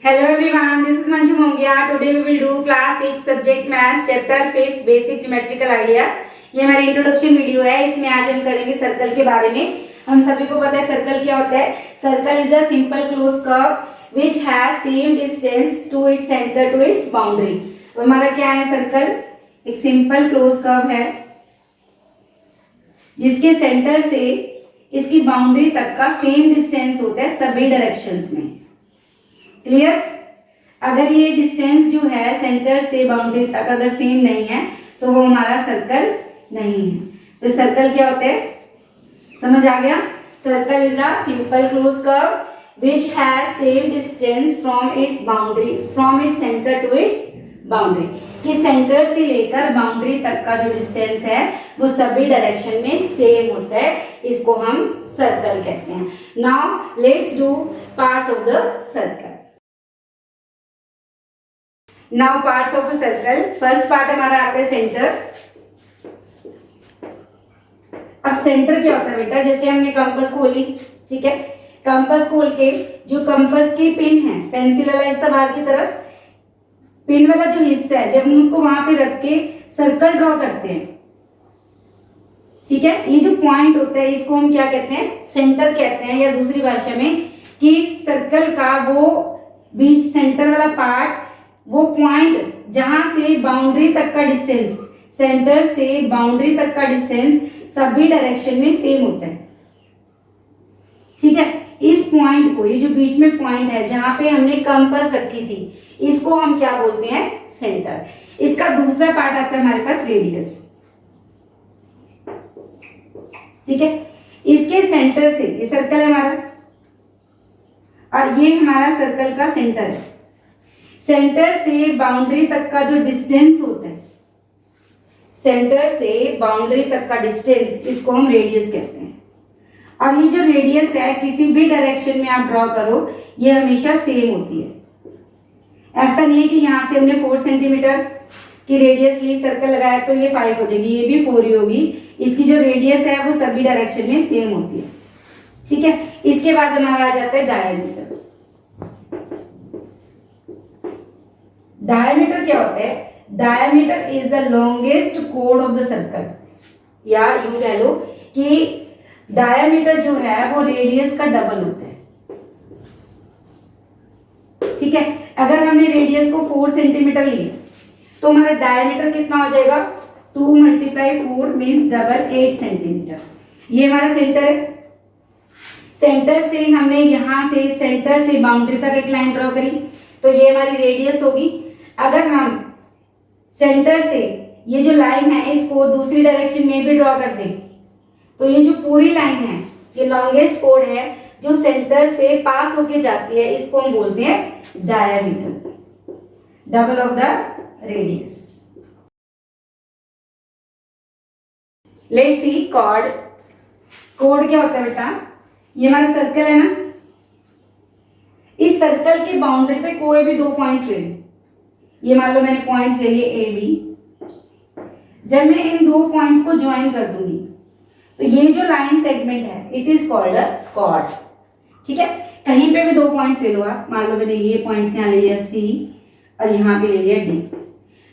Hello everyone, this is Manju Mongia. Today we will do class 6 subject maths chapter 5 basic geometrical idea. ये हमारी introduction video है। इसमें आज हम करेंगे सर्कल के बारे में। हम सभी को पता है सर्कल क्या होता है। Circle is a simple close curve which has same distance to its centre to its boundary. तो हमारा क्या है सर्कल? एक सिंपल क्लोज कर्व है जिसके सेंटर से इसकी बाउंड्री तक का सेम डिस्टेंस होता है सभी डायरेक्शंस में। क्लियर? अगर ये डिस्टेंस जो है सेंटर से बाउंड्री तक अगर सेम नहीं है तो वो हमारा सर्कल नहीं है। तो सर्कल क्या होता है? समझ आ गया? Circle is a simple close curve which has same distance from its boundary from its centre to its boundary. कि सेंटर से लेकर बाउंड्री तक का जो डिस्टेंस है वो सभी डायरेक्शन में सेम होता है। इसको हम सर्कल कहते हैं। Now let's do parts of the circle. Now parts of a circle. First part हमारा आता है सेंटर। अब सेंटर क्या होता है बेटा? जैसे हमने कंपास खोली, ठीक है, कंपास खोल के जो कंपास की पिन है, पेंसिल वाला हिस्सा बाहर की तरफ, पिन वाला जो हिस्सा है, जब हम उसको वहां पे रख के सर्कल ड्रॉ करते हैं, ठीक है, ये जो पॉइंट होता है इसको हम क्या कहते हैं? सेंटर कहते हैं। या दूसरी भाषा में कि सर्कल का वो बीच सेंटर वाला पार्ट, वो पॉइंट जहां से बाउंड्री तक का डिस्टेंस, सेंटर से बाउंड्री तक का डिस्टेंस सभी डायरेक्शन में सेम होता है। ठीक है, इस पॉइंट को, ये जो बीच में पॉइंट है जहां पे हमने कंपास रखी थी, इसको हम क्या बोलते हैं? सेंटर। इसका दूसरा पार्ट आता है हमारे पास रेडियस। ठीक है, इसके सेंटर से, ये सर्कल है हमारा और ये हमारा सर्कल का सेंटर है। सेंटर से बाउंड्री तक का जो डिस्टेंस होता है, सेंटर से बाउंड्री तक का डिस्टेंस, इसको हम रेडियस कहते हैं। और ये जो रेडियस है किसी भी डायरेक्शन में आप ड्रॉ करो, ये हमेशा सेम होती है। ऐसा नहीं है कि यहां से हमने 4 सेंटीमीटर की रेडियस ली, सर्कल लगाया तो ये 5 हो जाएगी, ये भी 4 ही होगी। इसकी जो रेडियस है वो सभी डायरेक्शन में सेम होती है। ठीक है, इसके बाद हमारा आ जाता है डायमीटर। डायमीटर क्या होता है? Diameter is the longest code of the circle. या यूं कह लो कि डायमीटर जो है वो रेडियस का डबल होता है। ठीक है, अगर हमने रेडियस को 4 सेंटीमीटर लिया तो हमारा डायमीटर कितना हो जाएगा? 2 × 4 मीन्स डबल 8 सेंटीमीटर। ये हमारा सेंटर है। सेंटर से हमने यहां से सेंटर से बाउंड्री तक एक लाइन ड्रॉ करी तो ये हमारी रेडियस होगी। अगर हम सेंटर से ये जो लाइन है इसको दूसरी डायरेक्शन में भी ड्रॉ कर दें तो ये जो पूरी लाइन है ये लॉन्गेस्ट कोड है जो सेंटर से पास होके जाती है, इसको हम बोलते हैं diameter, double of the radius. Let's see chord. कोड क्या होता है बेटा? ये हमारा सर्कल है ना, इस सर्कल की बाउंड्री पे कोई भी 2 पॉइंट्स ले लो। ये मान लो मैंने पॉइंट्स ले लिए ए बी। जब मैं इन 2 पॉइंट्स को ज्वाइन कर दूंगी तो ये जो लाइन सेगमेंट है it is called a cord. ठीक है, कहीं पे भी 2 पॉइंट्स ले लो आप। मान लो मैंने ये पॉइंट्स यहाँ ले लिया सी और यहाँ पे ले लिया डी।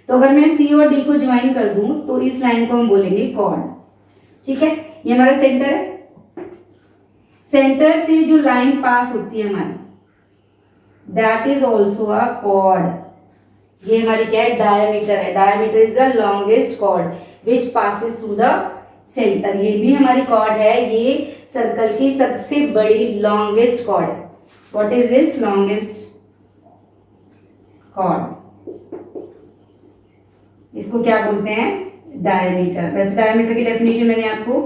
तो अगर मैं सी और डी को ज्वाइन कर दूं तो इस लाइन को हम बोलेंगे कॉर्ड। ठीक है, ये हमारा सेंटर है। सेंटर से जो लाइन पास होती है हमारी, that is also a cord. ये हमारी क्या है? डायमीटर है। Diameter is the longest chord which passes through the centre. ये भी हमारी कॉर्ड है। ये सर्कल की सबसे बड़ी लॉन्गेस्ट कॉर्ड है। What is this? Longest chord. इसको क्या बोलते हैं? डायमीटर। वैसे डायमीटर की डेफिनेशन मैंने आपको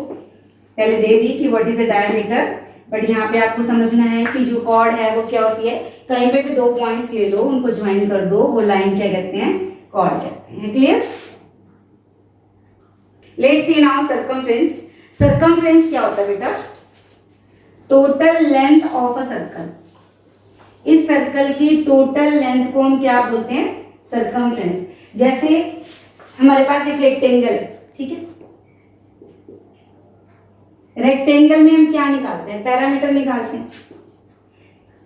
पहले दे दी कि what is a diameter, but यहाँ पे आपको समझना है कि जो कॉर्ड है वो क्या होती है। कहीं पे भी 2 पॉइंट्स ले लो, उनको ज्वाइन कर दो, वो लाइन क्या कहते हैं? कॉर्ड कहते हैं। Clear? Let's see now circumference. Circumference क्या होता है बेटा? Total length of a circle. इस सर्कल की टोटल लेंथ को हम क्या बोलते हैं? सर्कमफ्रेंस। जैसे हमारे पास एक रेक्टेंगल है, ठीक है, रेक्टेंगल में हम क्या निकालते हैं? पैरामीटर निकालते हैं।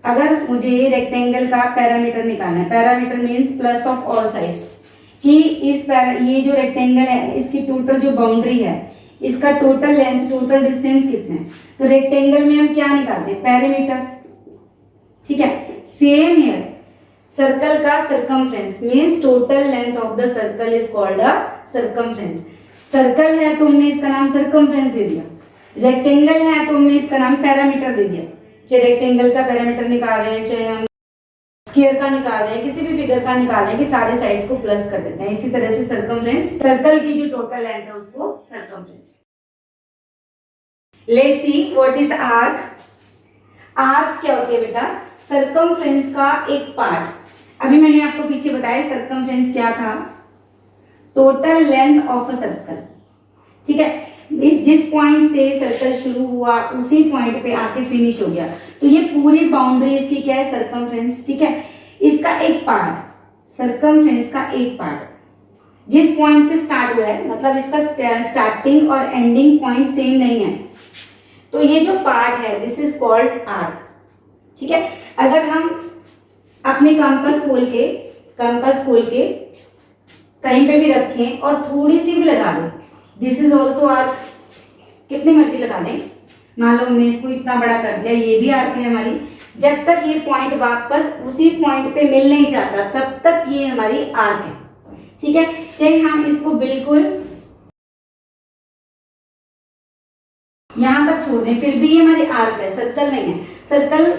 अगर मुझे रेक्टेंगल का पैरामीटर निकालना है, parameter means plus of all sides, कि ये जो रेक्टेंगल है इसकी टोटल जो बाउंड्री है, इसका टोटल लेंथ, टोटल डिस्टेंस कितना है, तो रेक्टेंगल में हम क्या निकालते हैं, पैरामीटर। ठीक है, सेम हियर सर्कल का circumference means total length of the circle is called a circumference. Circle है तो हमने इसका नाम सरकमफ्रेंस दे दिया, रेक्टेंगल है तो हमने इसका नाम पैरामीटर दे दिया। चाहे रेक्टेंगल का पैरामीटर निकाल रहे हैं, चाहे हम स्क्वायर का निकाल रहे हैं, किसी भी फिगर का निकाल रहे हैं, कि सारे साइड्स को प्लस कर देते हैं। इसी तरह से सरकमफ्रेंस, सर्कल की जो टोटल लेंथ है उसको circumference. Let's see what is arc. Arc क्या होती है बेटा, सरकमफ्रेंस का एक पार्ट। अभी मैंने आपको पीछे बताया सरकमफ्रेंस क्या था, total length of a circle. ठीक है, इस जिस पॉइंट से सर्कल शुरू हुआ उसी पॉइंट पे आके फिनिश हो गया, तो ये पूरी बाउंड्री इसकी क्या है, सरकमफ्रेंस। ठीक है, इसका एक पार्ट, सरकमफ्रेंस का एक पार्ट जिस पॉइंट से स्टार्ट हुआ है, मतलब इसका स्टार्टिंग और एंडिंग पॉइंट सेम नहीं है, तो ये जो पार्ट है दिस इज कॉल्ड आर्क। ठीक है, अगर हम अपने कंपास खोल के कहीं पे भी रखें और थोड़ी सी भी लगा दें, दिस इज ऑल्सो आर्क। कितनी मर्जी लगा दें, मान लो हमने इसको इतना बड़ा कर दिया, ये भी आर्क है हमारी। जब तक ये पॉइंट वापस उसी पॉइंट पे मिल नहीं जाता तब तक ये हमारी आर्क है। ठीक है, चाहे हम इसको बिल्कुल यहां तक छोड़ दें फिर भी ये हमारी आर्क है, सर्कल नहीं है। सर्कल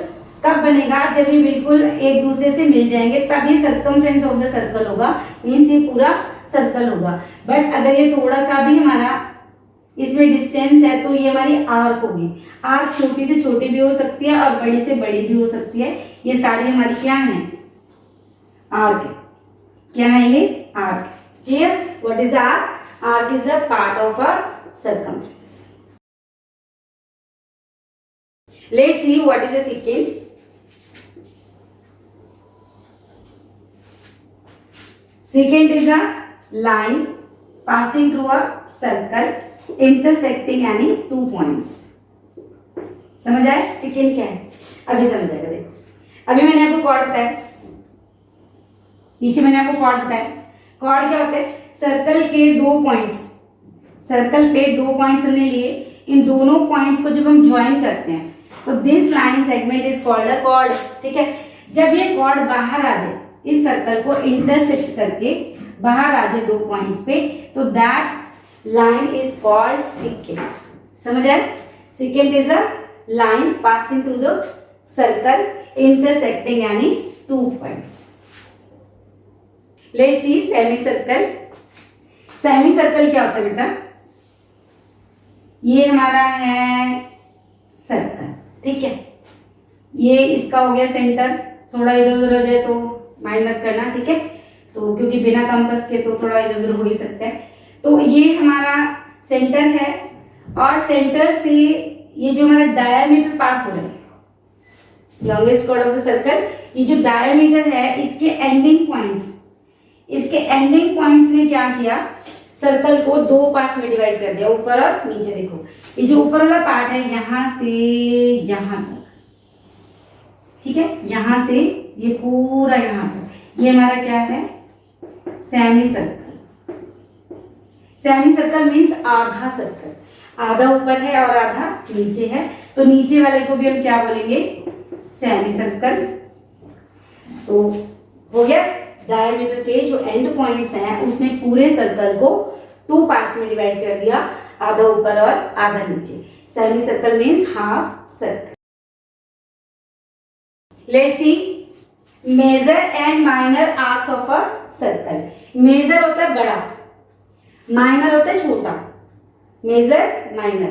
कब बनेगा, जब ये बिल्कुल एक दूसरे से मिल जाएंगे तब ये सरकमफ्रेंस ऑफ द सर्कल होगा, मीन्स ये पूरा सर्कल होगा। बट अगर ये थोड़ा सा भी हमारा इसमें डिस्टेंस है तो ये हमारी आर्क होगी। आर्क छोटी से छोटी भी हो सकती है और बड़ी से बड़ी भी हो सकती है। ये सारी हमारी क्या है, आर्क है। क्या है ये, arc. Clear, what is arc? Arc is a part of a circumference. Let's see what is the second. Secant is a line passing through a circle intersecting any two points. समझ आए second क्या है? अभी समझ आएगा। देखो अभी मैंने आपको कॉर्ड बताया, पीछे मैंने आपको कॉर्ड बताया। कॉर्ड क्या होता है, सर्कल के दो पॉइंट्स, सर्कल पे दो पॉइंट्स हमने लिए, इन दोनों पॉइंट्स को जब हम ज्वाइन करते हैं तो this line segment is called a cord. ठीक है, जब ये कॉर्ड बाहर आ जाए, इस सर्कल को इंटरसेक्ट करके बाहर आ जाए दो पॉइंट्स पे, तो that line is called secant. समझ आए? Secant is a line passing through the circle intersecting यानी two points. Let's see semicircle. Semicircle क्या होता है बेटा, ये हमारा है सर्कल। ठीक है, ये इसका हो गया सेंटर, थोड़ा इधर उधर हो जाए तो माइंड मत करना। ठीक है, तो क्योंकि बिना कंपास के तो थोड़ा इधर उधर हो ही सकता है। तो ये हमारा सेंटर है और सेंटर से ये जो हमारा डायमीटर पास हो रहा है, longest chord of the circle, ये जो डायमीटर है इसके एंडिंग पॉइंट्स ने क्या किया, सर्कल को दो पार्ट्स में डिवाइड कर दिया, ऊपर और नीचे। देखो ये जो ऊपर वाला पार्ट है यहां से यहां तक, ठीक है, यहां से ये पूरा यहां तक, ये हमारा क्या है, semi circle. Semi circle means आधा सर्कल, आधा ऊपर है और आधा नीचे है, तो नीचे वाले को भी हम क्या बोलेंगे, सेमी सर्कल। तो हो गया, डायमीटर के जो एंड पॉइंट्स हैं उसने पूरे सर्कल को टू पार्ट्स में डिवाइड कर दिया, आधा ऊपर और आधा नीचे। Semi circle means half circle. Let's see major and minor arcs of a circle. Major होता है बड़ा, माइनर होता है छोटा। मेजर माइनर,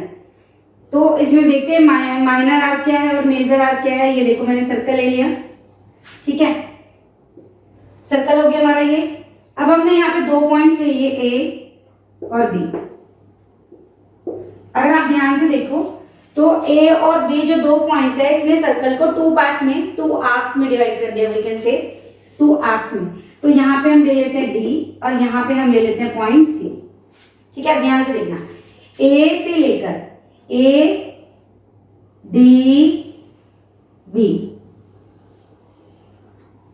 तो इसमें देखते हैं माइनर आर्क क्या है और मेजर आर्क क्या है। ये देखो मैंने सर्कल ले लिया, ठीक है, सर्कल हो गया हमारा ये। अब हमने यहाँ पे दो पॉइंट्स ले लिए, ए और बी। अगर आप ध्यान से देखो तो ए और बी जो दो पॉइंट्स है इसने सर्कल को टू पार्ट्स में, टू आर्क्स में डिवाइड कर दिया, we can say two arcs में। तो यहाँ पे हम ले लेते हैं डी और यहाँ पे हम ले लेते हैं पॉइंट सी। ठीक है, ध्यान से देखना, ए से लेकर ए डी बी,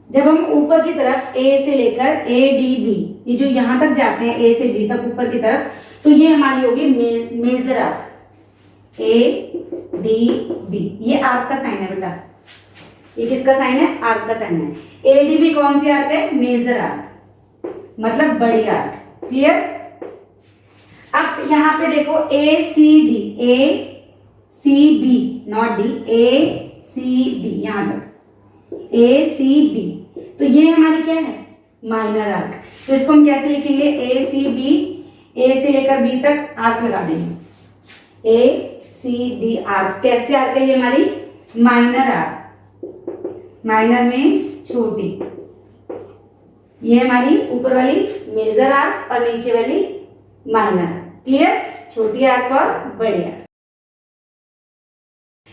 जब हम ऊपर की तरफ ए से लेकर ए डी बी, ये जो यहां तक जाते हैं ए से बी तक ऊपर की तरफ, तो ये हमारी होगी major arc. A D B ये आर्क का साइन है बेटा, ये किसका साइन है? आर्क का साइन है। ए डी बी कौन सी आर्क है? मेजर आर्क, मतलब बड़ी आर्क। क्लियर? अब यहां पे देखो a c d, a c b, not d, a c b, यहां तक ए सी बी, तो ये हमारी क्या है? Minor arc. तो इसको हम कैसे लिखेंगे? ए सी बी, ए से लेकर बी तक आर्क लगा देंगे। ए सी बी आर्क, कैसे आर्क है ये हमारी? Minor arc. माइनर मीन्स छोटी। ये हमारी ऊपर वाली मेजर आर्क और नीचे वाली माइनर आर्क। क्लियर? छोटी आर्क और बड़ी arc.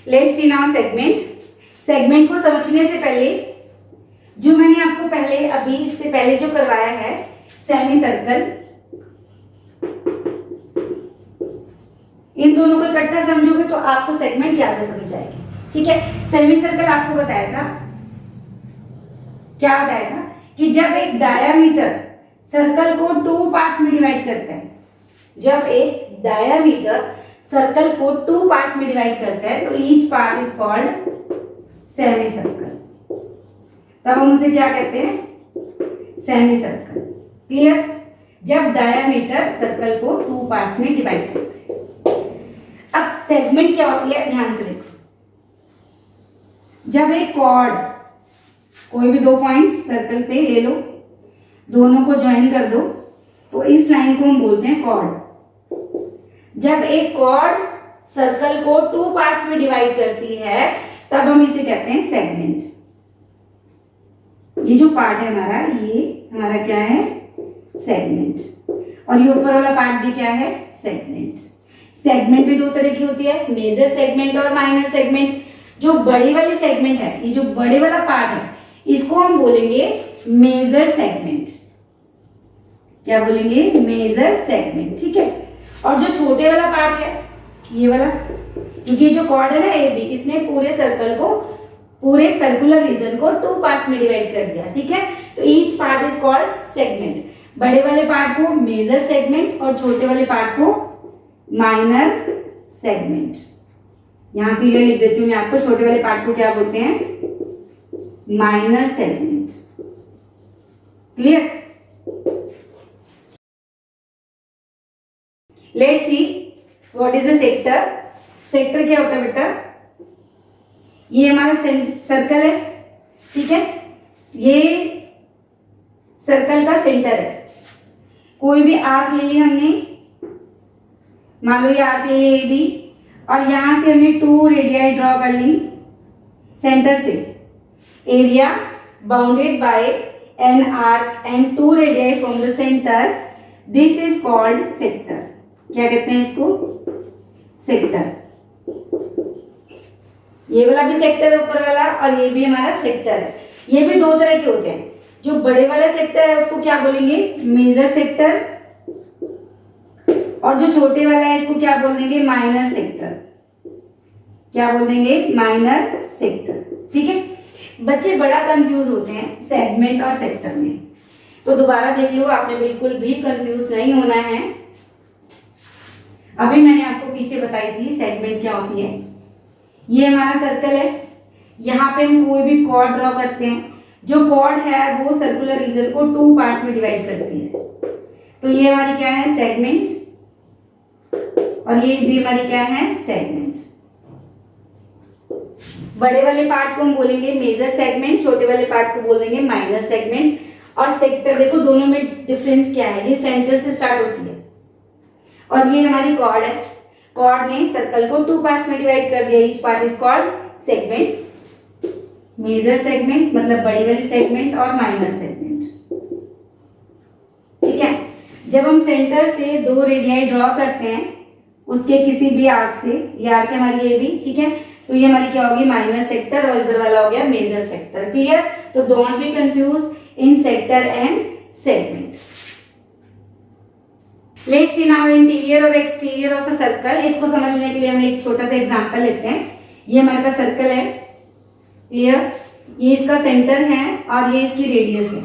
Let's see now segment. Segment को समझने से पहले जो मैंने आपको पहले अभी इससे पहले जो करवाया है सेमी सर्कल, इन दोनों को इकट्ठा समझोगे तो आपको सेगमेंट ज्यादा समझ आएगी। ठीक है? सेमी सर्कल आपको बताया था, क्या बताया था कि जब एक डायामीटर सर्कल को 2 पार्ट्स में डिवाइड करता है, जब एक डायामीटर सर्कल को 2 पार्ट्स में डिवाइड करता है तो each part is called semi circle. तब हम उसे क्या कहते हैं? Semi circle. क्लियर? जब डायामीटर सर्कल को 2 पार्ट्स में डिवाइड करता है। अब सेगमेंट क्या होती है? ध्यान से देखो। जब एक कॉर्ड, कोई भी 2 पॉइंट्स सर्कल पे ले लो, दोनों को ज्वाइन कर दो, तो इस लाइन को हम बोलते हैं कॉर्ड। जब एक कॉर्ड सर्कल को 2 पार्ट्स में डिवाइड करती है तब हम इसे कहते हैं सेगमेंट। ये जो पार्ट है हमारा, ये हमारा क्या है? सेगमेंट। और ये ऊपर वाला पार्ट भी क्या है? सेगमेंट। सेगमेंट भी 2 तरह की होती है, मेजर सेगमेंट और माइनर सेगमेंट। जो बड़ी वाली सेगमेंट है, ये जो बड़े वाला पार्ट है, इसको हम बोलेंगे मेजर सेगमेंट। क्या बोलेंगे? Major segment. ठीक है? और जो छोटे वाला पार्ट है, ये वाला, क्योंकि जो कॉर्ड है ना ए बी, इसने पूरे सर्कल को, पूरे सर्कुलर रीजन को 2 पार्ट्स में डिवाइड कर दिया। ठीक है? तो each part is called segment. बड़े वाले पार्ट को मेजर सेगमेंट और छोटे वाले पार्ट को माइनर सेगमेंट। यहां क्लियर लिख देती हूं मैं आपको, छोटे वाले पार्ट को क्या बोलते हैं? Minor segment. Clear? Let's see what is a sector. Sector क्या होता है बेटा? ये हमारा सर्कल है। ठीक है? ये सर्कल का सेंटर है। कोई भी आर्क ले ली हमने, मान लो ये आर्क ले ली ए बी, और यहां से हमने 2 रेडियाई ड्रॉ कर ली सेंटर से। Area bounded by an arc and 2 radii from the centre, this is called sector. क्या कहते हैं इसको? सेक्टर। ये वाला भी सेक्टर है ऊपर वाला, और ये भी हमारा सेक्टर है। ये भी 2 तरह के होते हैं। जो बड़े वाला सेक्टर है उसको क्या बोलेंगे? Major sector. और जो छोटे वाला है इसको क्या बोल देंगे? Minor sector. क्या बोल देंगे? Minor sector. ठीक है? बच्चे बड़ा कंफ्यूज होते हैं सेगमेंट और सेक्टर में, तो दोबारा देख लो, आपने बिल्कुल भी कंफ्यूज नहीं होना है। अभी मैंने आपको पीछे बताई थी सेगमेंट क्या होती है। ये हमारा सर्कल है, यहाँ पे हम कोई भी कॉर्ड ड्रॉ करते हैं। जो कॉर्ड है वो सर्कुलर रीजन को 2 पार्ट्स में डिवाइड करती है, तो ये हमारी क्या है? सेगमेंट। और ये भी हमारी क्या है? सेगमेंट। बड़े वाले पार्ट को हम बोलेंगे मेजर सेगमेंट, छोटे वाले पार्ट को बोल देंगे माइनर सेगमेंट। और सेक्टर, देखो दोनों में डिफरेंस क्या है? ये सेंटर से स्टार्ट होती है, और ये हमारी कॉर्ड है। कॉर्ड ने सर्कल को 2 पार्ट्स में डिवाइड कर दिया। Each part is called segment. Major segment मतलब बड़ी वाली सेगमेंट, और माइनर सेगमेंट। ठीक है? जब हम सेंटर से 2 रेडियाई ड्रॉ करते हैं उसके किसी भी आर्क से, ये आर्क है हमारी ए बी, ठीक है, तो ये हमारी क्या होगी? माइनर सेक्टर, और इधर वाला हो गया मेजर सेक्टर। क्लियर? तो don't be confuse in sector and segment. Let's see now interior और एक्सटीरियर ऑफ अ सर्कल। इसको समझने के लिए हम एक छोटा सा एग्जांपल लेते हैं। ये हमारे पास सर्कल है। क्लियर? ये इसका सेंटर है और ये इसकी रेडियस है,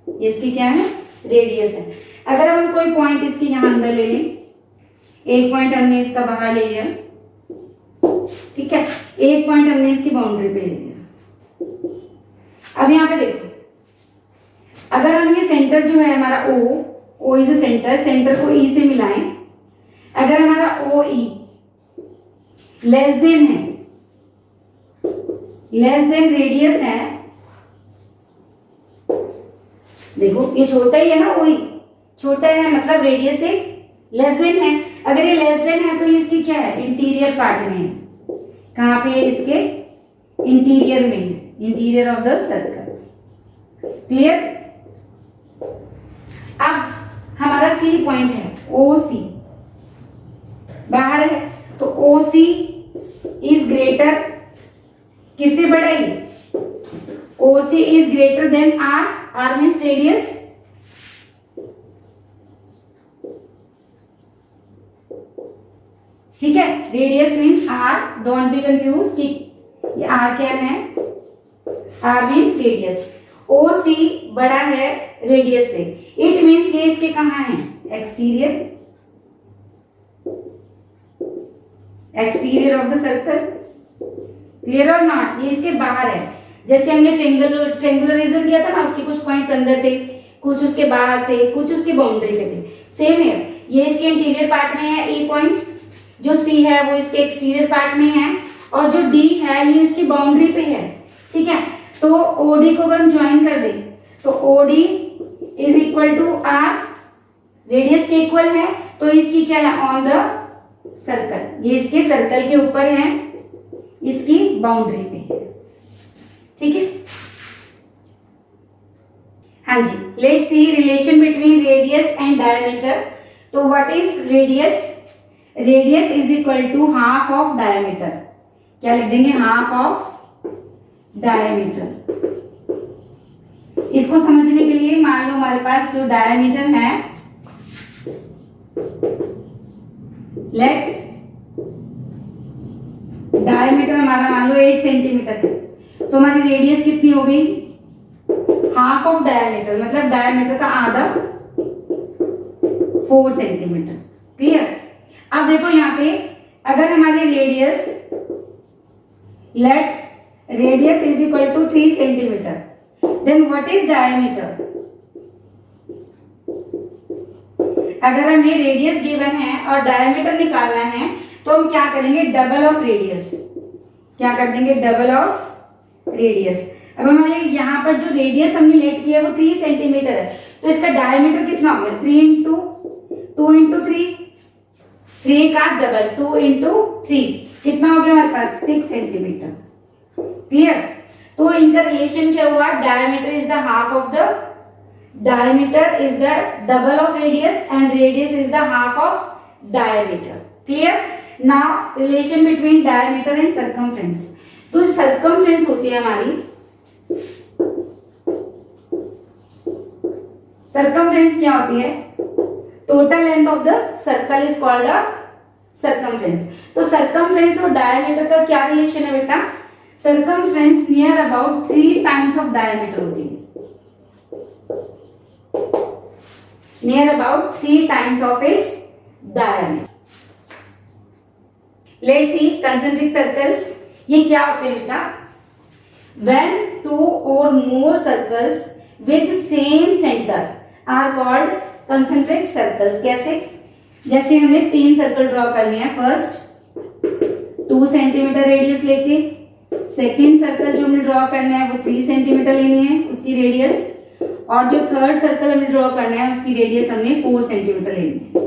ये इसकी क्या है, रेडियस है। अगर हम कोई पॉइंट इसके यहाँ अंदर ले लें, एक पॉइंट हमने इसका बाहर ले लिया, ठीक है, एक पॉइंट हमने इसकी बाउंड्री पे ले लिया। अब यहाँ पे देखो, अगर हम ये सेंटर जो है हमारा O is a centre, centre को ई से मिलाएं, अगर हमारा ओ ई लेस देन है, लेस देन रेडियस है, देखो ये छोटा ही है ना, वही छोटा है मतलब रेडियस से लेस देन है। अगर ये लेस देन है तो ये इसकी क्या है, इंटीरियर पार्ट में है। कहाँ पे, इसके इंटीरियर में है, interior of the circle. Clear. अब हमारा सी पॉइंट है, ओ सी बाहर है, तो ओ सी इज ग्रेटर, किससे बड़ा है, o c is greater than r, r means radius, ठीक है, radius means r, don't be confuse कि ये आर क्या है, r means radius. O c बड़ा है रेडियस से, इट मीन्स ये इसके कहाँ है, exterior, exterior of the circle. Clear और नॉट, ये इसके बाहर है। जैसे हमने ट्रेंगुलरिज्म किया था ना, उसके कुछ पॉइंट्स अंदर थे, कुछ उसके बाहर थे, कुछ उसके बाउंड्री पे थे, सेम है, ये इसके इंटीरियर पार्ट में है ए पॉइंट, जो सी है वो इसके एक्सटीरियर पार्ट में है, और जो डी है ये इसकी बाउंड्री पे है, ठीक है। तो ओडी को अगर हम ज्वाइन कर दें तो OD is equal to R, radius के इक्वल है, तो इसकी क्या है, ऑन द सर्कल, ये इसके सर्कल के ऊपर है, इसकी बाउंड्री पे है, ठीक है। हाँ जी, let's see relation between radius and diameter. तो what is radius, radius is equal to half of diameter, क्या लिख देंगे, हाफ ऑफ डायमीटर। इसको समझने के लिए मान लो हमारे पास जो डायमीटर है, लेट डायमीटर हमारा मान लो 8 सेंटीमीटर है, तो हमारी रेडियस कितनी हो गई, हाफ ऑफ डायमीटर, मतलब डायमीटर का आधा, 4 सेंटीमीटर। क्लियर। अब देखो यहाँ पे अगर हमारी radius, let radius is equal to 3 centimetre, then what is diameter. अगर हमें रेडियस गिवन है और डायमीटर निकालना है तो हम क्या करेंगे, डबल ऑफ रेडियस, क्या कर देंगे, डबल ऑफ रेडियस। अब हमारे यहाँ पर जो रेडियस हमने लेट किया है वो 3 सेंटीमीटर है, तो इसका डायमीटर कितना हो गया, 3 इंटू 2 इंटू 3, 3 का डबल, 2 इंटू 3 कितना हो गया हमारे पास, 6 सेंटीमीटर। क्लियर। तो इनका रिलेशन क्या हुआ, diameter is the half of the, diameter is the double of radius and radius is the half of diameter. Clear. Now relation between diameter and circumference. तो circumference होती है हमारी, सर्कमफ्रेंस क्या होती है, total length of the circle is called a circumference. तो circumference और diameter का क्या रिलेशन है बेटा, circumference near about 3 times of diameter होती है, near about 3 times of its diameter. Let's see concentric circles, ये क्या होते हैं बेटा, when 2 or more circles with same center are called concentric circles। कैसे, जैसे हमने 3 सर्कल ड्रॉ करने हैं, फर्स्ट 2 सेंटीमीटर रेडियस लेके, सेकेंड सर्कल जो हमने ड्रॉ करना है वो 3 सेंटीमीटर लेनी है उसकी रेडियस, और जो थर्ड सर्कल हमने ड्रॉ करना है उसकी रेडियस हमने 4 सेंटीमीटर लेनी है।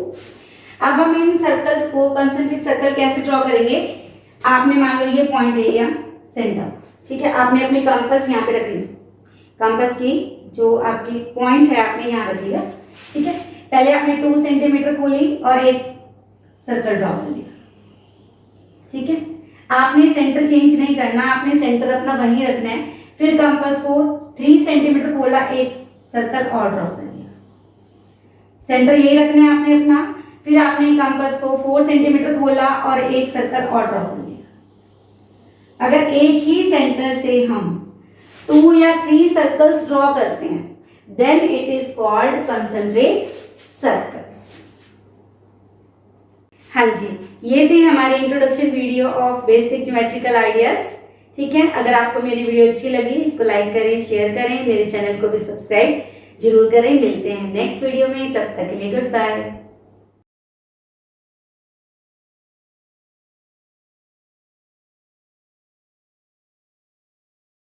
अब हम इन सर्कल्स को, कंसेंट्रिक सर्कल कैसे ड्रॉ करेंगे, आपने मान लो ये पॉइंट ले लिया सेंटर, ठीक है, आपने अपनी कंपास यहाँ पे रख ली, कंपास की जो आपकी पॉइंट है आपने यहाँ रख लिया, ठीक है। पहले आपने 2 सेंटीमीटर खोली और एक सर्कल ड्रॉ कर लिया, ठीक है। आपने सेंटर चेंज नहीं करना, आपने सेंटर अपना वहीं रखना है। फिर कंपास को 3 सेंटीमीटर खोला, एक सर्कल और ड्रॉ कर लिया, सेंटर यही रखना है आपने अपना। फिर आपने कंपास को 4 सेंटीमीटर खोला और एक सर्कल और ड्रॉ कर लिया। अगर एक ही सेंटर से हम 2 या 3 सर्कल्स ड्रॉ करते हैं, then it is called concentric circles. हाँ जी, ये थी हमारी introduction video of basic geometrical ideas. ठीक है, अगर आपको मेरी वीडियो अच्छी लगी इसको लाइक करें, शेयर करें, मेरे चैनल को भी सब्सक्राइब जरूर करें। मिलते हैं नेक्स्ट वीडियो में, तब तक के लिए गुड बाय।